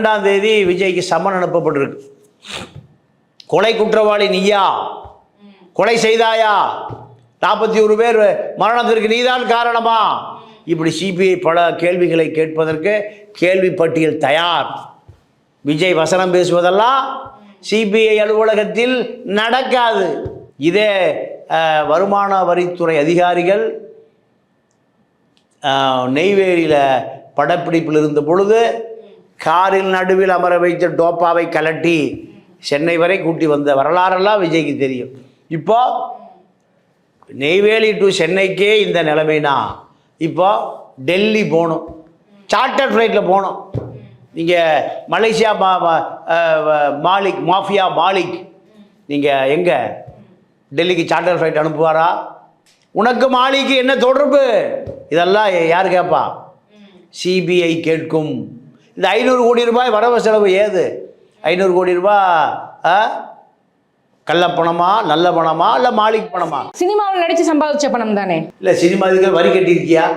2ஆம் தேதி விஜய்க்கு சம்மன் அனுப்பப்பட்டிருக்கு. கொலை குற்றவாளி நீயா, கொலை செய்தாயா, 41 பேர் மரணத்திற்கு நீதான் காரணமா, இப்படி சிபிஐ பல கேள்விகளை கேட்பதற்கு கேள்வி பட்டியல் தயார். விஜய் வசனம் பேசுவதெல்லாம் சிபிஐ அலுவலகத்தில் நடக்காது. இதே வருமான வரித்துறை அதிகாரிகள் நெய்வேலியில் படப்பிடிப்பில் இருந்த பொழுது காரில் நடுவில் அமர வைத்த டோப்பாவை கலட்டி சென்னை வரை கூட்டி வந்த வரலாறெல்லாம் விஜய்க்கு தெரியும். இப்போ நெய்வேலி டு சென்னைக்கே இந்த நிலைமைனா இப்போ டெல்லி போகணும், சார்ட்டர் ஃப்ளைட்டில் போகணும். நீங்கள் மலேசியா மாலிக் மாஃபியா மாலிக் நீங்கள் எங்கே டெல்லிக்கு சார்ட்டர் ஃப்ளைட் அனுப்புவாரா? உனக்கு மாலிக்கு என்ன தொடர்பு? இதெல்லாம் யார் கேட்பா? சிபிஐ கேட்கும். இந்த 500 கோடி ரூபாய் வரவு செலவு ஏது? 500 கோடி ரூபாய் கள்ளப்பணமா, நல்ல பணமா, இல்லை மாலிக் பணமா? சினிமாவில் நடித்து சம்பாதிச்ச பணம் தானே. இல்லை, சினிமா இதுக்கு வரி கட்டியிருக்கியா?